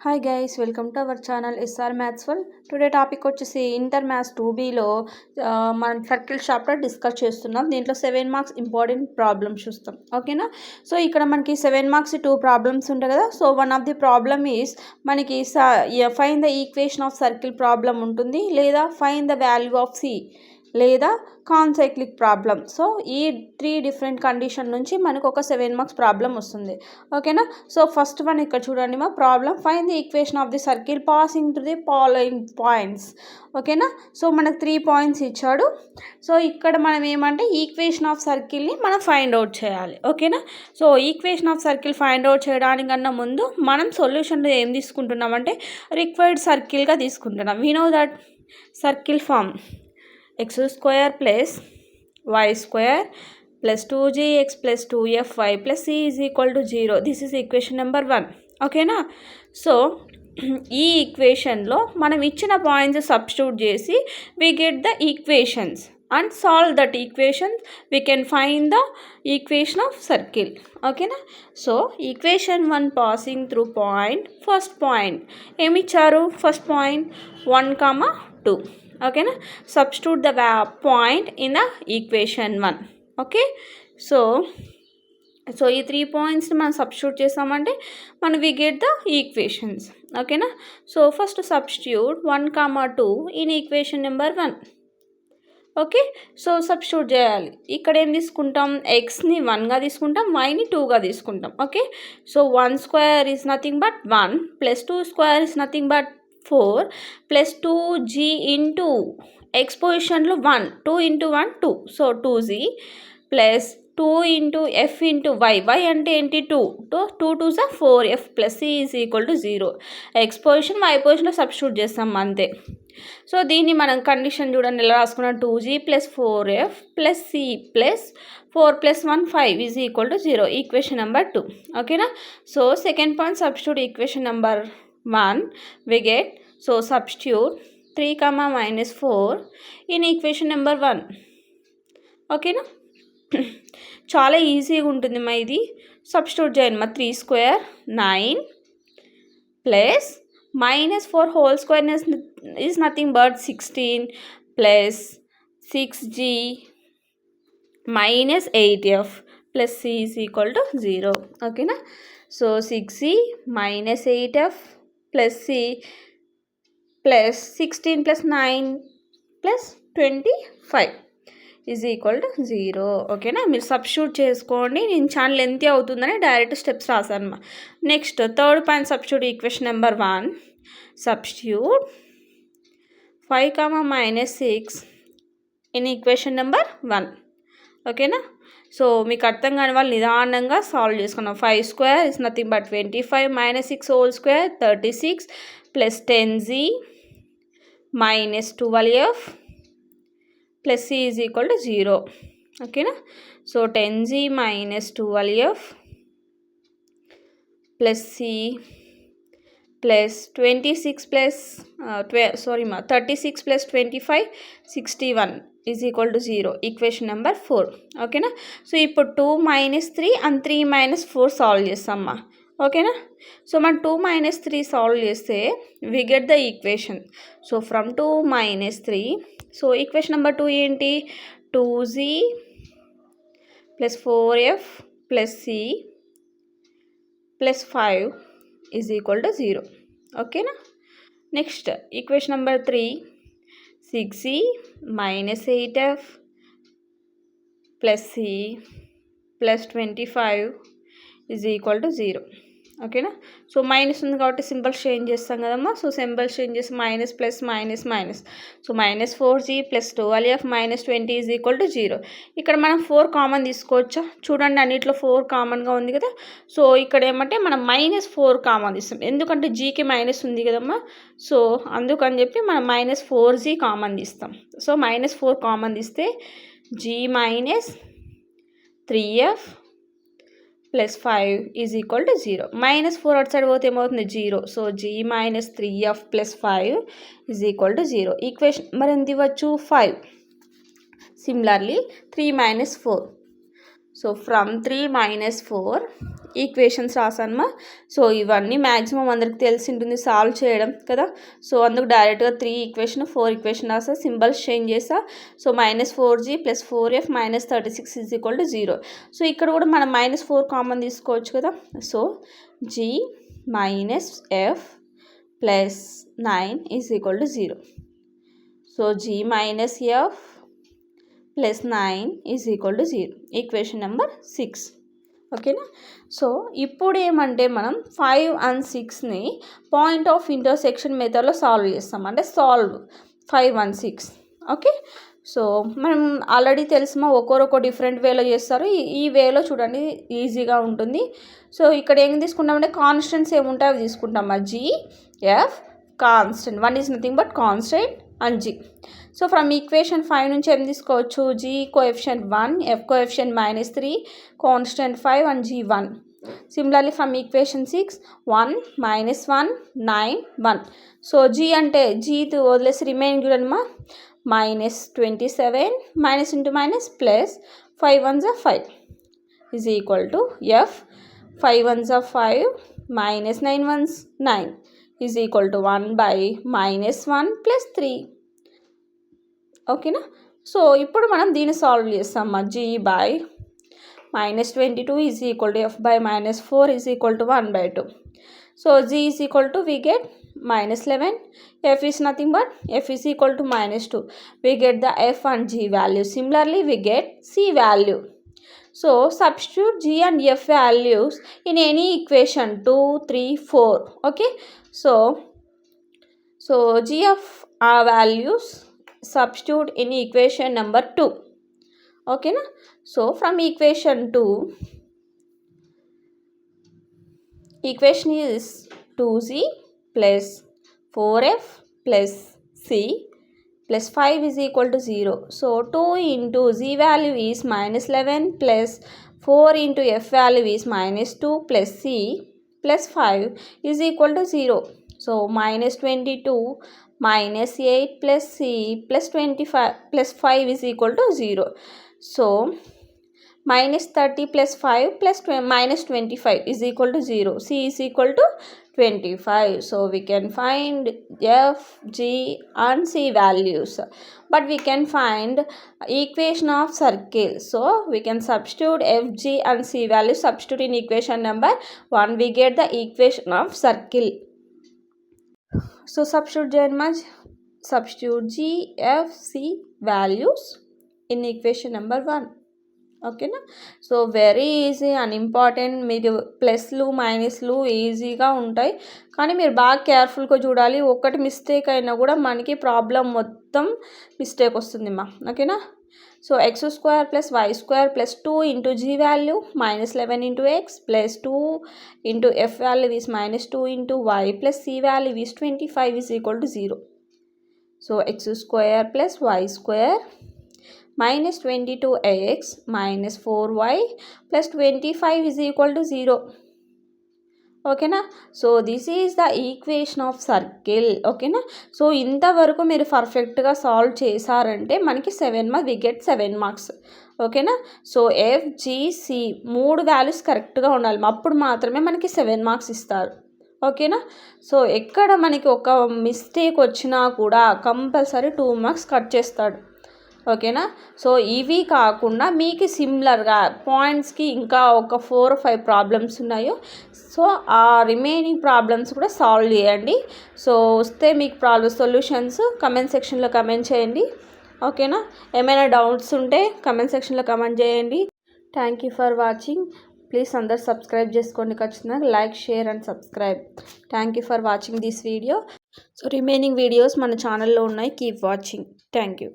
Hi guys, welcome to our channel SR maths world. Today topic వచ్చేసి inter maths 2Bలో మనం circle chapter discuss చేస్తున్నాం. దీంట్లో 7 marks important problems చూస్తాం. ఓకేనా? సో ఇక్కడ మనకి 7 మార్క్స్ 2 ప్రాబ్లమ్స్ ఉంటాయి కదా. So one of the problem is మనకి find the equation of circle problem ఉంటుంది, లేదా find the value of C, లేదా కాన్సైక్లిక్ ప్రాబ్లం. సో ఈ 3 డిఫరెంట్ కండిషన్ నుంచి మనకు ఒక 7 మార్క్స్ ప్రాబ్లం వస్తుంది. ఓకేనా? సో ఫస్ట్ వన్ ఇక్కడ చూడండి, మా problem fine the equation of the circle passing to the following points. ఓకేనా? సో మనకు 3 పాయింట్స్ ఇచ్చాడు. సో ఇక్కడ మనం ఏమంటే ఈక్వేషన్ ఆఫ్ సర్కిల్ని మనం ఫైండ్ అవుట్ చేయాలి. ఓకేనా? So equation of circle find out చేయడానికన్నా ముందు మనం సొల్యూషన్లో ఏం తీసుకుంటున్నామంటే రిక్వైర్డ్ సర్కిల్గా తీసుకుంటున్నాం. We know that circle form x square plus y square plus 2gx plus 2fy plus c is equal to 0. This is equation number 1. ఓకేనా? సో ఈ ఈక్వేషన్లో మనం ఇచ్చిన పాయింట్స్ సబ్స్టిట్యూట్ చేసి we get the equations and solve that equations. We can find the equation of circle. ఓకేనా? So equation 1 passing through point, first point ఏమి ఇచ్చారు? First point 1, 2. ఓకేనా? Substitute the point in the equation 1. Okay? So ఈ 3 పాయింట్స్ని మనం substitute చేసామంటే మనం వి get the equations. ఓకేనా? So first substitute 1, 2 in equation number 1. Okay? So substitute చేయాలి. ఇక్కడ ఏం తీసుకుంటాం? ఎక్స్ని 1గా తీసుకుంటాం, వైని 2గా తీసుకుంటాం. Okay? So 1 square is nothing but 1 plus 2 square is nothing but 4 plus 2g into x పొజిషన్లో 1, 2 into 1 2, so 2g plus 2 into f into y అంటే ఏంటి? 2 2 4f plus c is equal to 0. X position y పొజిషన్లో substitute చేస్తాం అంతే. So దీన్ని మనం condition చూడండి ఎలా రాసుకున్నాం. 2g plus 4f plus c plus 4 plus 1 5 is equal to 0. Equation number 2. ఓకేనా? So second point substitute equation number 1 we get, so substitute 3, -4 in equation number 1. ఓకేనా? చాలా ఈజీగా ఉంటుంది మా ఇది. సబ్స్టిట్యూట్ చేయండి మా 3 square 9 plus -4 whole square is nothing but 16 plus 6g -8f plus c is equal to 0. ఓకేనా? So 6c - 8f plus c plus 16 plus 9 plus 25 is equal to 0. ఓకేనా? మీరు సబ్స్టిట్యూట్ చేసుకోండి. నేను ఛానల్ ఎంత అవుతుందని డైరెక్ట్ స్టెప్స్ రాశాను. Next third point substitute equation number 1. Substitute 5, -6 in equation number 1. ఓకేనా? So మీకు అర్థం కాని వాళ్ళు నిదానంగా సాల్వ్ చేసుకున్నాం. 5 square is nothing but 25 -6 whole square 36 plus 10g -12f plus c is equal to 0. ఓకేనా? So 10g -12f plus c plus 26 plus 36 plus 25 61 is equal to 0. Equation number 4. ఓకేనా? So ఇప్పుడు 2 - 3 అండ్ 3 - 4 సాల్వ్ చేస్తామ్మా. ఓకేనా? So మనం 2 - 3 solve చేస్తే we get the equation. So from 2 - 3, so equation number 2 ఏంటి? 2g plus 4f plus c plus 5 is equal to 0. ఓకేనా? Next equation number 3, 6c -8f plus c plus 25 is equal to 0. ఓకేనా? So minus ఉంది కాబట్టి symbols change చేస్తాం కదమ్మా. So symbols change చేసి minus plus minus. So -4g plus 12f -20 is equal to 0. ఇక్కడ మనం 4 common తీసుకోవచ్చా? చూడండి, అన్నిట్లో 4 కామన్గా ఉంది కదా. సో ఇక్కడ ఏమంటే మనం -4 కామన్ తీస్తాం, ఎందుకంటే జీకి మైనస్ ఉంది కదమ్మా. సో అందుకని చెప్పి మనం -4g కామన్ తీస్తాం. సో -4 కామన్ తీస్తే g -3f plus 5 is equal to 0. -4 అటు సైడ్ పోతే ఏమవుతుంది? 0. So g -3f plus 5 is equal to 0. Equation మరి ఎంత ఇవ్వచ్చు? 5. సిమిలర్లీ 3 - 4. సో ఫ్రమ్ 3 - 4 ఈక్వేషన్స్ రాసానమా. సో ఇవన్నీ మ్యాక్సిమం అందరికి తెలిసి ఉంటుంది సాల్వ్ చేయడం కదా. సో అందుకు డైరెక్ట్గా 3 ఈక్వేషన్ 4 ఈక్వేషన్ రాసా, సింబల్స్ చేంజ్ చేసా. So -4g + 4f - 36 = 0. సో ఇక్కడ కూడా మనం -4 కామన్ తీసుకోవచ్చు కదా. So g - f + 9 = 0. So g - f + 9 = 0. Equation number 6. ఓకేనా. సో ఇప్పుడు ఏమంటే మనం 5 and 6ని పాయింట్ ఆఫ్ ఇంటర్సెక్షన్ మెథడ్లో సాల్వ్ చేస్తాం. అంటే సాల్వ్ 5 and 6. ఓకే. సో మనం ఆల్రెడీ తెలుసుమా, ఒక్కొక్క డిఫరెంట్ వేలో చేస్తారు. ఈ వేలో చూడండి ఈజీగా ఉంటుంది. సో ఇక్కడ ఏం తీసుకుంటామంటే కాన్స్టెంట్స్ ఏముంటాయి అవి తీసుకుంటామా. g, f constant, 1 is nothing but constant and g. So from equation 5 నుంచి ఏం తీసుకోవచ్చు, g coefficient 1, f coefficient -3, constant 5 and g 1. Similarly from equation 6, 1 - 1 9 1. So g అంటే g వదిలేసి రిమైనింగ్ చూడమ్మా, -27 minus into minus plus 5 ones are 5 is equal to f 5 ones are 5 minus 9 ones 9 is equal to 1 by -1 plus 3. ఓకేనా. So ఇప్పుడు మనం దీన్ని solve చేస్తాం. g by -22 is equal to f by -4 is equal to 1 by 2. So g is equal to, we get -11, f is nothing but f is equal to -2. We get the f and g value. Similarly, we get c value. So substitute g and f values in any equation 2, 3, 4. Okay. So g of our values substitute in equation number 2. Okay na. So from equation 2, equation is 2z plus 4f plus c plus 5 is equal to 0. So 2 into z value is -11 plus 4 into f value is -2 plus c plus 5 is equal to 0. So -22 -8 plus c plus 25 plus 5 is equal to 0. So -30 plus 5 plus -25 is equal to 0. C is equal to 25. So we can find f, g and c values. But we can find equation of circle. So we can substitute f, g and c values. Substitute in equation number 1. We get the equation of circle. So substitute g, f, c values in equation number 1. ఓకేనా. So very easy and important. మీరు ప్లస్లు మైనస్లు ఈజీగా ఉంటాయి, కానీ మీరు బాగా కేర్ఫుల్గా చూడాలి. ఒక్కటి మిస్టేక్ అయినా కూడా మనకి ప్రాబ్లం మొత్తం మిస్టేక్ వస్తుంది మా. ఓకేనా. So x² + y² + 2 into g value -11 into x plus 2 into f value is -2 into y plus c value is 25 is equal to 0. So x² + y² -22x - 4y plus 25 is equal to 0. ఓకేనా. So this is the equation of circle. ఓకేనా. So ఇంతవరకు మీరు పర్ఫెక్ట్గా solve చేశారంటే మనకి 7 marks, we get 7 marks. ఓకేనా. So f, g, c 3 values కరెక్ట్గా ఉండాలి, అప్పుడు మాత్రమే మనకి 7 మార్క్స్ ఇస్తారు. ఓకేనా. సో ఎక్కడ మనకి ఒక మిస్టేక్ వచ్చినా కూడా కంపల్సరీ 2 మార్క్స్ కట్ చేస్తాడు. ఓకేనా. సో ఇవి కాకుండా మీకు సిమిలర్గా పాయింట్స్కి ఇంకా ఒక 4 or 5 ప్రాబ్లమ్స్ ఉన్నాయో, సో ఆ రిమైనింగ్ ప్రాబ్లమ్స్ కూడా సాల్వ్ చేయండి. సో వస్తే మీకు సొల్యూషన్స్ కమెంట్ సెక్షన్లో కమెంట్ చేయండి. ఓకేనా. ఏమైనా డౌట్స్ ఉంటే కమెంట్ సెక్షన్లో కమెంట్ చేయండి. Thank you for watching. Please అందరు సబ్స్క్రైబ్ చేసుకోండి ఖచ్చితంగా. Like, share and subscribe. Thank you for watching this video. So remaining videos మన ఛానల్లో ఉన్నాయి. Keep watching. Thank you.